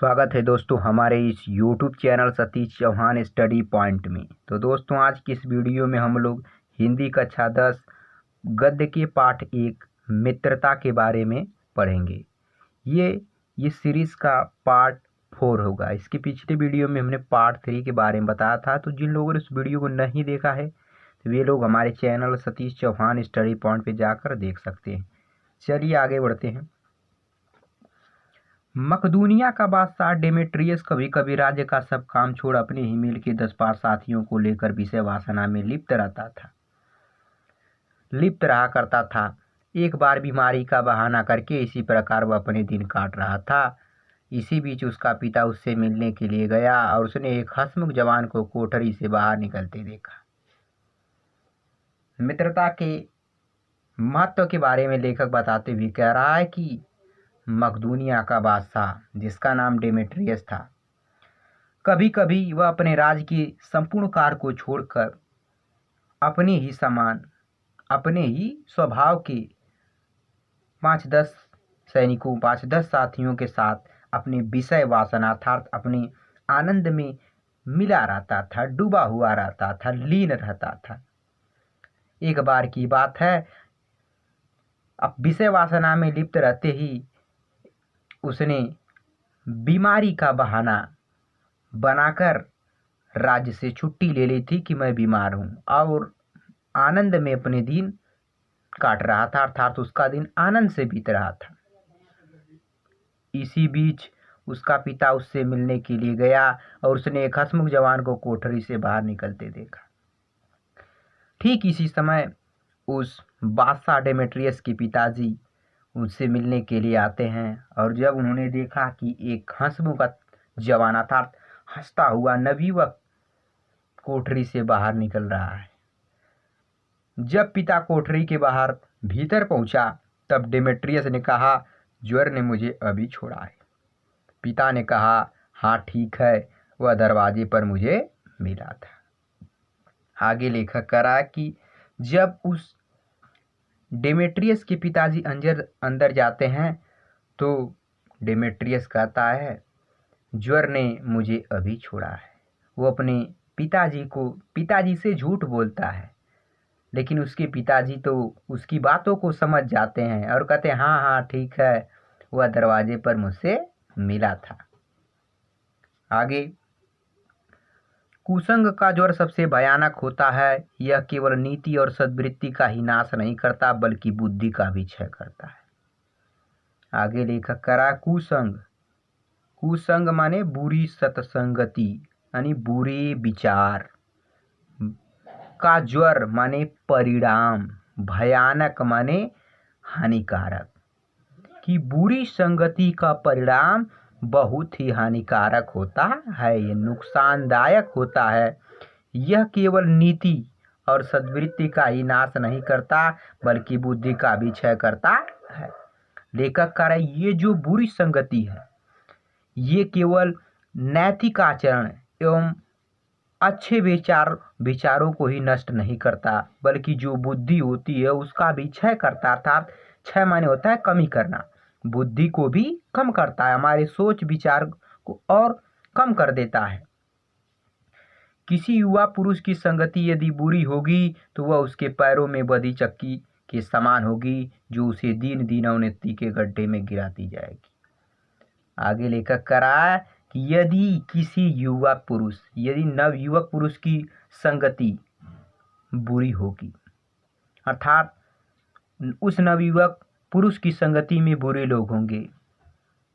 स्वागत है दोस्तों हमारे इस YouTube channel Satish Chauhan study point में। तो दोस्तों आज की इस वीडियो में हम लोग हिंदी कक्षा 10 गद्य के पाठ 1 मित्रता के बारे में पढ़ेंगे। ये सीरीज़ का पार्ट 4 होगा। इसके पिछले वीडियो में हमने पार्ट 3 के बारे में बताया था। तो जिन लोगों ने उस वीडियो को नहीं देखा है तो वे लोग हमारे channel Satish Chauhan study point पर जाकर देख सकते हैं। चलिए आगे बढ़ते हैं। मकदूनिया का बादशाह डेमेट्रियस कभी कभी राज्य का सब काम छोड़ अपने ही मिल के 10 साथियों को लेकर विषय वासना में लिप्त रहा करता था। एक बार बीमारी का बहाना करके इसी प्रकार वह अपने दिन काट रहा था। इसी बीच उसका पिता उससे मिलने के लिए गया और उसने एक हंसमुख जवान को कोठरी से बाहर निकलते देखा। मित्रता के महत्व के बारे में लेखक बताते हुए कह रहा है कि मकदूनिया का बादशाह जिसका नाम डेमेट्रियस था, कभी कभी वह अपने राज्य की संपूर्ण कार्य को छोड़कर अपने ही स्वभाव के 5-10 साथियों के साथ अपने विषय वासना अर्थात अपने आनंद में मिला रहता था, डूबा हुआ रहता था, लीन रहता था। एक बार की बात है, अब विषय वासना में लिप्त रहते ही उसने बीमारी का बहाना बनाकर राज्य से छुट्टी ले ली थी कि मैं बीमार हूँ, और आनंद में अपने दिन काट रहा था, अर्थात उसका दिन आनंद से बीत रहा था। इसी बीच उसका पिता उससे मिलने के लिए गया और उसने एक हंसमुख जवान को कोठरी से बाहर निकलते देखा। ठीक इसी समय उस बादशाह डेमेट्रियस के पिताजी उनसे मिलने के लिए आते हैं और जब उन्होंने देखा कि एक हंसमुख जवान अर्थात हंसता हुआ नवयुवक कोठरी से बाहर निकल रहा है। जब पिता कोठरी के बाहर भीतर पहुंचा तब डेमेट्रियस ने कहा, ज्वर ने मुझे अभी छोड़ा है। पिता ने कहा, हाँ ठीक है, वह दरवाजे पर मुझे मिला था। आगे लेखक कह रहा है कि जब उस डेमेट्रियस के पिताजी अंदर जाते हैं तो डेमेट्रियस कहता है, ज्वर ने मुझे अभी छोड़ा है। वो अपने पिताजी से झूठ बोलता है, लेकिन उसके पिताजी तो उसकी बातों को समझ जाते हैं और कहते हैं, हाँ हाँ ठीक है, वह दरवाजे पर मुझसे मिला था। आगे, कुसंग का ज्वर सबसे भयानक होता है। यह केवल नीति और सद्वृत्ति का ही नाश नहीं करता बल्कि बुद्धि का भी क्षय करता है। आगे लेखक करा, कुसंग माने बुरी सत्संगति यानी बुरे विचार का ज्वर माने परिणाम, भयानक माने हानिकारक, कि बुरी संगति का परिणाम बहुत ही हानिकारक होता है, ये नुकसानदायक होता है। यह केवल नीति और सद्वृत्ति का ही नाश नहीं करता बल्कि बुद्धि का भी क्षय करता है। लेखक कह रहे, ये जो बुरी संगति है ये केवल नैतिक आचरण एवं अच्छे विचारों को ही नष्ट नहीं करता बल्कि जो बुद्धि होती है उसका भी क्षय करता, अर्थात क्षय माने होता है कमी करना, बुद्धि को भी कम करता है, हमारे सोच विचार को और कम कर देता है। किसी युवा पुरुष की संगति यदि बुरी होगी तो वह उसके पैरों में बधी चक्की के समान होगी जो उसे दिन दिन अवनति के गड्ढे में गिराती जाएगी। आगे लेखक करा कि यदि नवयुवक पुरुष की संगति बुरी होगी, अर्थात उस नवयुवक पुरुष की संगति में बुरे लोग होंगे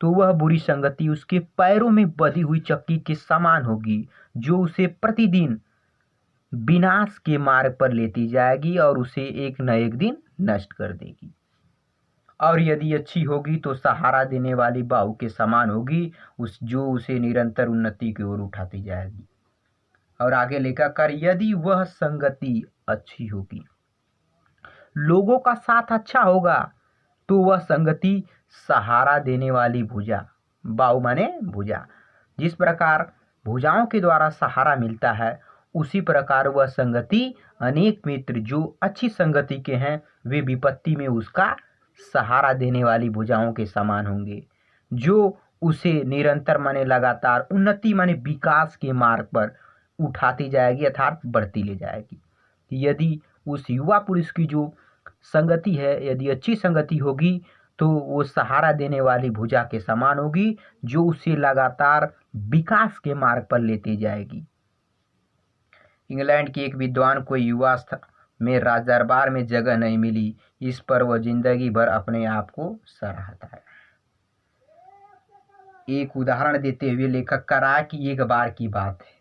तो वह बुरी संगति उसके पैरों में बधी हुई चक्की के समान होगी जो उसे प्रतिदिन विनाश के मार्ग पर लेती जाएगी और उसे एक न एक दिन नष्ट कर देगी। और यदि अच्छी होगी तो सहारा देने वाली बाहु के समान होगी जो उसे निरंतर उन्नति की ओर उठाती जाएगी। और आगे लेकर कर, यदि वह संगति अच्छी होगी, लोगों का साथ अच्छा होगा तो वह संगति सहारा देने वाली भुजा, बाहु माने भुजा, जिस प्रकार भुजाओं के द्वारा सहारा मिलता है उसी प्रकार वह संगति अनेक मित्र जो अच्छी संगति के हैं वे विपत्ति में उसका सहारा देने वाली भुजाओं के समान होंगे जो उसे निरंतर माने लगातार उन्नति माने विकास के मार्ग पर उठाती जाएगी, अर्थात बढ़ती ले जाएगी। यदि उस युवा पुरुष की जो संगति है, यदि अच्छी संगति होगी तो वो सहारा देने वाली भुजा के समान होगी, जो उसे लगातार विकास के मार्ग पर लेती जाएगी। इंग्लैंड के एक विद्वान को युवावस्था में राज दरबार में जगह नहीं मिली, इस पर वह जिंदगी भर अपने आप को सराहता है। एक उदाहरण देते हुए लेखक कह रहा है कि एक बार की बात है,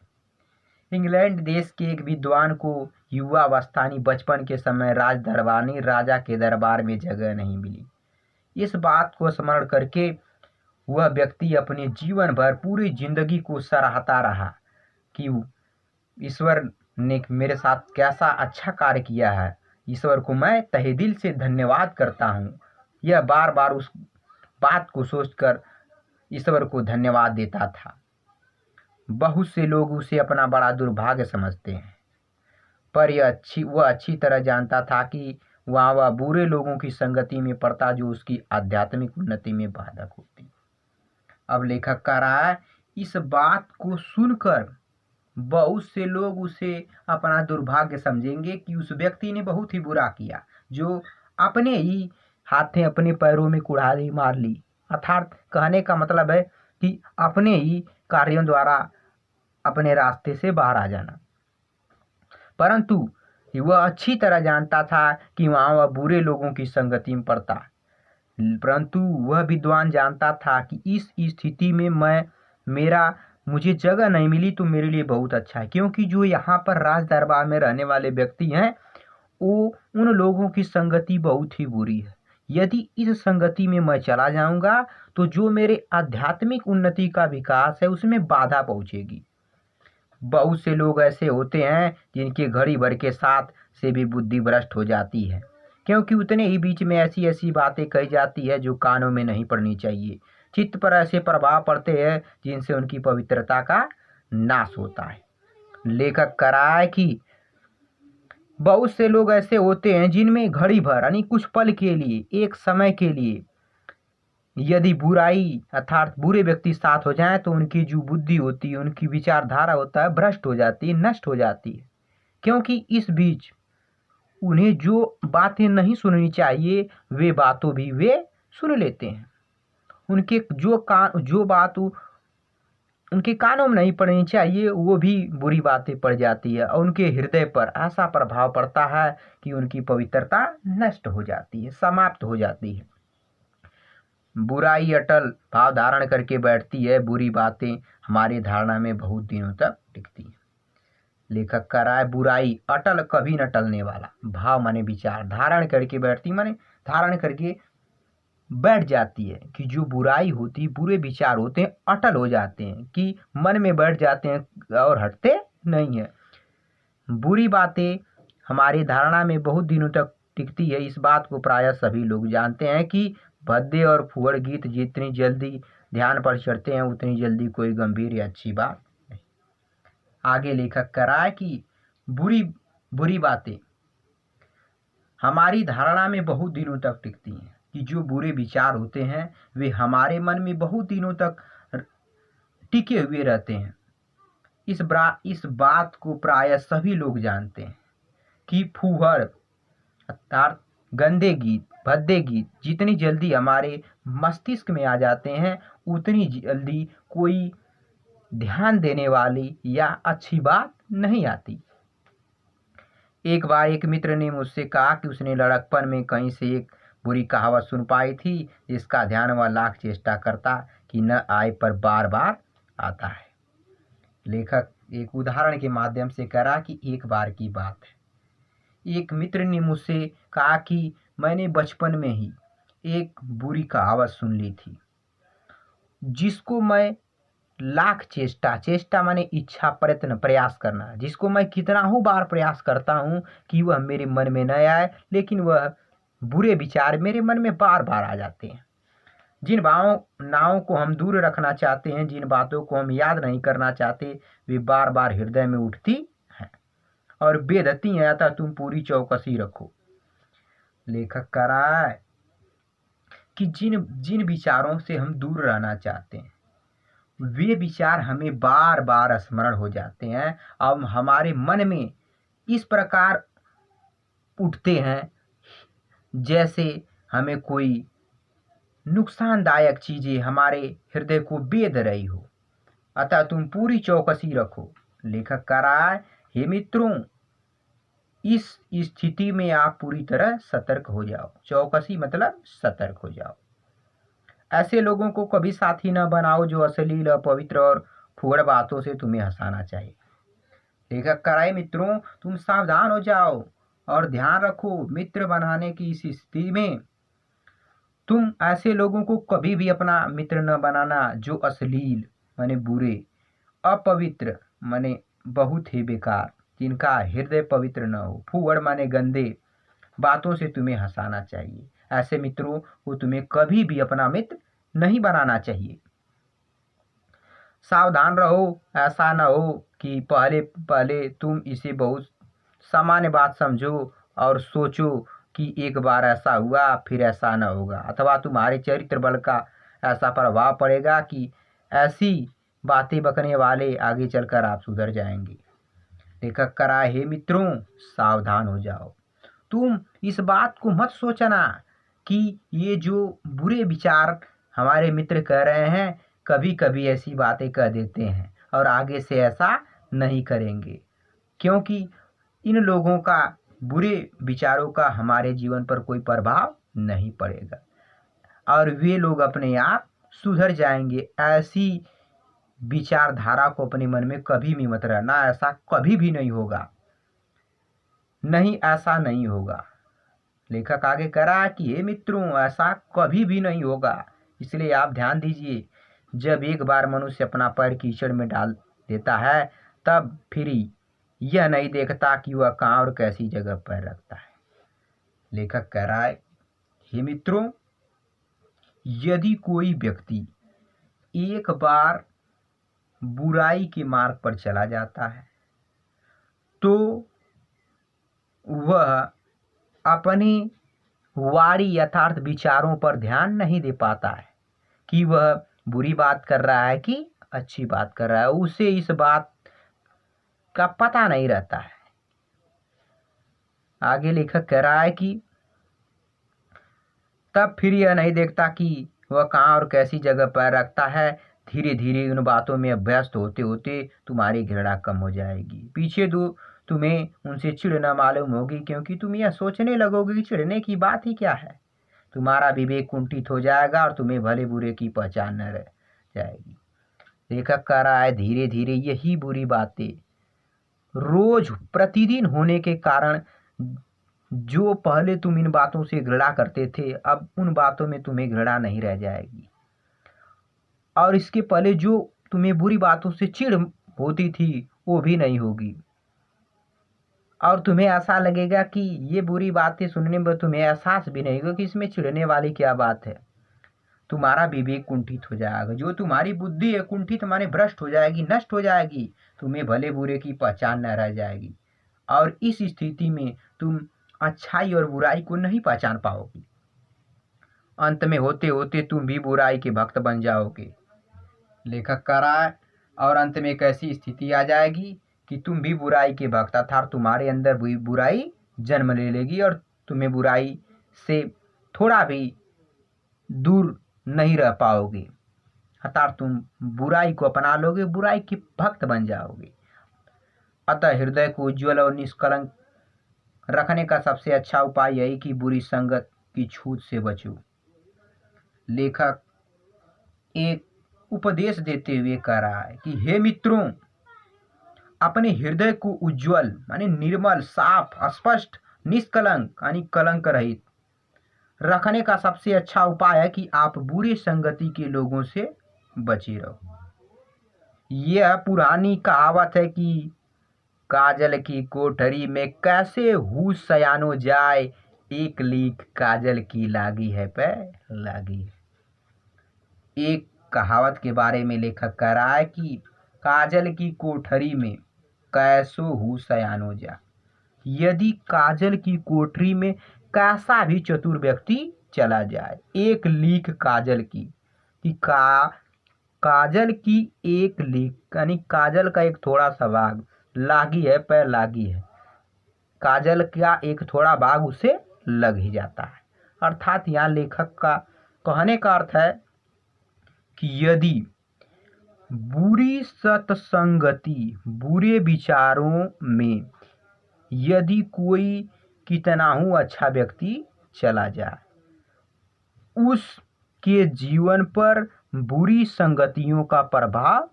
इंग्लैंड देश के एक विद्वान को युवावस्थानी बचपन के समय राज दरबानी राजा के दरबार में जगह नहीं मिली। इस बात को स्मरण करके वह व्यक्ति अपने जीवन भर पूरी जिंदगी को सराहता रहा कि ईश्वर ने मेरे साथ कैसा अच्छा कार्य किया है, ईश्वर को मैं तहे दिल से धन्यवाद करता हूँ। यह बार बार उस बात को सोचकर ईश्वर को धन्यवाद देता था। बहुत से लोग उसे अपना बड़ा दुर्भाग्य समझते हैं, पर वह अच्छी तरह जानता था कि वह बुरे लोगों की संगति में पड़ता जो उसकी आध्यात्मिक उन्नति में बाधक होती। अब लेखक कह रहा है, इस बात को सुनकर बहुत से लोग उसे अपना दुर्भाग्य समझेंगे कि उस व्यक्ति ने बहुत ही बुरा किया, जो अपने ही हाथें अपने पैरों में कुल्हाड़ी मार ली। अर्थात कहने का मतलब है कि अपने ही कार्यों द्वारा अपने रास्ते से बाहर आ जाना। परंतु वह अच्छी तरह जानता था कि वह बुरे लोगों की संगति में पड़ता, परंतु वह विद्वान जानता था कि इस स्थिति में मुझे जगह नहीं मिली तो मेरे लिए बहुत अच्छा है, क्योंकि जो यहाँ पर राज दरबार में रहने वाले व्यक्ति हैं वो उन लोगों की संगति बहुत ही बुरी है। यदि इस संगति में मैं चला जाऊंगा तो जो मेरे आध्यात्मिक उन्नति का विकास है उसमें बाधा पहुंचेगी। बहुत से लोग ऐसे होते हैं जिनके घड़ी भर के साथ से भी बुद्धि भ्रष्ट हो जाती है, क्योंकि उतने ही बीच में ऐसी ऐसी बातें कही जाती है जो कानों में नहीं पड़नी चाहिए। चित्त पर ऐसे प्रभाव पड़ते हैं जिनसे उनकी पवित्रता का नाश होता है। लेखक कह रहा है कि बहुत से लोग ऐसे होते हैं जिनमें घड़ी भर यानी कुछ पल के लिए, एक समय के लिए यदि बुराई अर्थात बुरे व्यक्ति साथ हो जाएं तो उनकी जो बुद्धि होती है, उनकी विचारधारा होता है, भ्रष्ट हो जाती है, नष्ट हो जाती है। क्योंकि इस बीच उन्हें जो बातें नहीं सुननी चाहिए वे बातों भी वे सुन लेते हैं। उनके जो बात उनके कानों में नहीं पड़नी चाहिए वो भी बुरी बातें पड़ जाती है और उनके हृदय पर ऐसा प्रभाव पड़ता है कि उनकी पवित्रता नष्ट हो जाती है, समाप्त हो जाती है। बुराई अटल भाव धारण करके बैठती है, बुरी बातें हमारी धारणा में बहुत दिनों तक टिकती है। लेखक कह रहा है, बुराई अटल कभी न टलने वाला भाव माने विचार धारण करके बैठती माने धारण करके बैठ जाती है कि जो बुराई होती, बुरे विचार होते हैं, अटल हो जाते हैं कि मन में बैठ जाते हैं और हटते नहीं है। बुरी बातें हमारी धारणा में बहुत दिनों तक टिकती है। इस बात को प्रायः सभी लोग जानते हैं कि भद्दे और फुहड़ गीत जितनी जल्दी ध्यान पर चढ़ते हैं उतनी जल्दी कोई गंभीर या अच्छी बात नहीं। आगे लेखक कह रहा है कि बुरी बातें हमारी धारणा में बहुत दिनों तक टिकती हैं कि जो बुरे विचार होते हैं वे हमारे मन में बहुत दिनों तक टिके हुए रहते हैं। इस बात को प्रायः सभी लोग जानते हैं कि फुहड़ अर्थात गंदे गीत, भद्दे गीत जितनी जल्दी हमारे मस्तिष्क में आ जाते हैं उतनी जल्दी कोई ध्यान देने वाली या अच्छी बात नहीं आती। एक बार एक मित्र ने मुझसे कहा कि उसने लड़कपन में कहीं से एक बुरी कहावत सुन पाई थी जिसका ध्यान वह लाख चेष्टा करता कि न आए पर बार बार आता है। लेखक एक उदाहरण के माध्यम से कह रहा कि एक बार की बात है, एक मित्र ने मुझसे कहा कि मैंने बचपन में ही एक बुरी कहावत सुन ली थी जिसको मैं लाख चेष्टा माने इच्छा, प्रयत्न, प्रयास करना, जिसको मैं कितना ही बार प्रयास करता हूँ कि वह मेरे मन में न आए, लेकिन वह बुरे विचार मेरे मन में बार बार आ जाते हैं। जिन भावनाओं को हम दूर रखना चाहते हैं, जिन बातों को हम याद नहीं करना चाहते, वे बार बार हृदय में उठती हैं और बेधती हैं, अतः तुम पूरी चौकसी रखो। लेखक कह रहा है कि जिन जिन विचारों से हम दूर रहना चाहते हैं वे विचार हमें बार बार स्मरण हो जाते हैं। अब हमारे मन में इस प्रकार उठते हैं जैसे हमें कोई नुकसानदायक चीजें हमारे हृदय को बेध रही हो। अतः तुम पूरी चौकसी रखो। लेखक कह रहा है, हे मित्रों, इस स्थिति में आप पूरी तरह सतर्क हो जाओ। चौकसी मतलब सतर्क हो जाओ। ऐसे लोगों को कभी साथी न बनाओ जो अश्लील, अपवित्र और फुहड़ बातों से तुम्हें हंसाना चाहिए। लेखक कह रहा है, मित्रों, तुम सावधान हो जाओ और ध्यान रखो, मित्र बनाने की इस स्थिति में तुम ऐसे लोगों को कभी भी अपना मित्र न बनाना जो अश्लील माने बुरे, अपवित्र माने बहुत ही बेकार, जिनका हृदय पवित्र न हो, फूहड़ माने गंदे बातों से तुम्हें हंसाना चाहिए। ऐसे मित्रों को तुम्हें कभी भी अपना मित्र नहीं बनाना चाहिए। सावधान रहो, ऐसा न हो कि पहले पहले तुम इसे बहुत सामान्य बात समझो और सोचो कि एक बार ऐसा हुआ फिर ऐसा न होगा, अथवा तुम्हारे चरित्र बल का ऐसा प्रभाव पड़ेगा कि ऐसी बातें बकने वाले आगे चलकर आप सुधर जाएंगे। लेखक कह रहा है, हे मित्रों, सावधान हो जाओ। तुम इस बात को मत सोचना कि ये जो बुरे विचार हमारे मित्र कह रहे हैं कभी कभी ऐसी बातें कह देते हैं और आगे से ऐसा नहीं करेंगे, क्योंकि इन लोगों का बुरे विचारों का हमारे जीवन पर कोई प्रभाव नहीं पड़ेगा और वे लोग अपने आप सुधर जाएंगे। ऐसी विचारधारा को अपने मन में कभी भी मत रहना, ऐसा कभी भी नहीं होगा, नहीं ऐसा नहीं होगा। लेखक आगे कह रहा है कि हे मित्रों, ऐसा कभी भी नहीं होगा। इसलिए आप ध्यान दीजिए, जब एक बार मनुष्य अपना पैर कीचड़ में डाल देता है तब फिर यह नहीं देखता कि वह कहाँ और कैसी जगह पैर रखता है। लेखक कह रहा है, हे मित्रों, यदि कोई व्यक्ति एक बार बुराई के मार्ग पर चला जाता है तो वह अपने वाणी यथार्थ विचारों पर ध्यान नहीं दे पाता है कि वह बुरी बात कर रहा है कि अच्छी बात कर रहा है। उसे इस बात का पता नहीं रहता है। आगे लेखक कह रहा है कि तब फिर यह नहीं देखता कि वह कहाँ और कैसी जगह पैर रखता है। धीरे धीरे उन बातों में अभ्यस्त होते होते तुम्हारी घृणा कम हो जाएगी। पीछे दो तुम्हें उनसे चिढ़ न मालूम होगी, क्योंकि तुम यह सोचने लगोगे कि चिढ़ने की बात ही क्या है। तुम्हारा विवेक कुंठित हो जाएगा और तुम्हें भले बुरे की पहचान न रह जाएगी। लेखक कह रहा है, धीरे धीरे यही बुरी बातें रोज प्रतिदिन होने के कारण जो पहले तुम इन बातों से घृणा करते थे अब उन बातों में तुम्हें घृणा नहीं रह जाएगी, और इसके पहले जो तुम्हें बुरी बातों से चिढ़ होती थी वो भी नहीं होगी, और तुम्हें ऐसा लगेगा कि ये बुरी बातें सुनने में तुम्हें एहसास भी नहीं होगा कि इसमें चिढ़ने वाली क्या बात है। तुम्हारा विवेक कुंठित हो जाएगा, जो तुम्हारी बुद्धि है कुंठित माने भ्रष्ट हो जाएगी, नष्ट हो जाएगी। तुम्हें भले बुरे की पहचान न रह जाएगी और इस स्थिति में तुम अच्छाई और बुराई को नहीं पहचान पाओगे। अंत में होते होते तुम भी बुराई के भक्त बन जाओगे। लेखक कह रहा है, और अंत में एक ऐसी स्थिति आ जाएगी कि तुम भी बुराई के भक्त अर्थात तुम्हारे अंदर भी बुराई जन्म ले लेगी और तुम्हें बुराई से थोड़ा भी दूर नहीं रह पाओगे, अर्थात तुम बुराई को अपना लोगे, बुराई के भक्त बन जाओगे। अतः हृदय को उज्ज्वल और निष्कलंक रखने का सबसे अच्छा उपाय यही कि बुरी संगत की छूत से बचो। लेखक एक उपदेश देते हुए कह रहा है कि हे मित्रों, अपने हृदय को उज्ज्वल माने निर्मल, साफ, स्पष्ट, निष्कलंक यानी कलंक रहित रखने का सबसे अच्छा उपाय है कि आप बुरी संगति के लोगों से बचे रहो। यह पुरानी कहावत है कि काजल की कोठरी में कैसे हुस सयानो जाए, एक लीक काजल की लागी है पे लागी है। एक कहावत के बारे में लेखक कह रहा है कि काजल की कोठरी में कैसो हुस सयानो जा। यदि काजल की कोठरी में कैसा भी चतुर व्यक्ति चला जाए। एक लीक काजल की कि काजल की एक लीक यानी काजल का एक थोड़ा सा भाग लागी है, पैर लागी है, काजल का एक थोड़ा भाग उसे लग ही जाता है। अर्थात यहाँ लेखक का कहने का अर्थ है कि यदि बुरी सत्संगति, बुरे विचारों में यदि कोई कितना ही अच्छा व्यक्ति चला जाए, उसके जीवन पर बुरी संगतियों का प्रभाव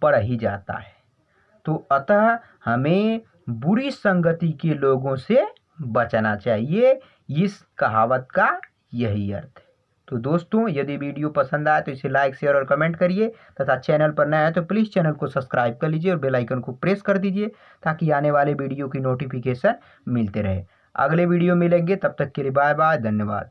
पड़ ही जाता है। तो अतः हमें बुरी संगति के लोगों से बचना चाहिए। इस कहावत का यही अर्थ है। तो दोस्तों, यदि वीडियो पसंद आए तो इसे लाइक, शेयर और कमेंट करिए तथा चैनल पर नया है तो प्लीज़ चैनल को सब्सक्राइब कर लीजिए और बेल आइकन को प्रेस कर दीजिए ताकि आने वाले वीडियो की नोटिफिकेशन मिलते रहे। अगले वीडियो मिलेंगे, तब तक के लिए बाय बाय, धन्यवाद।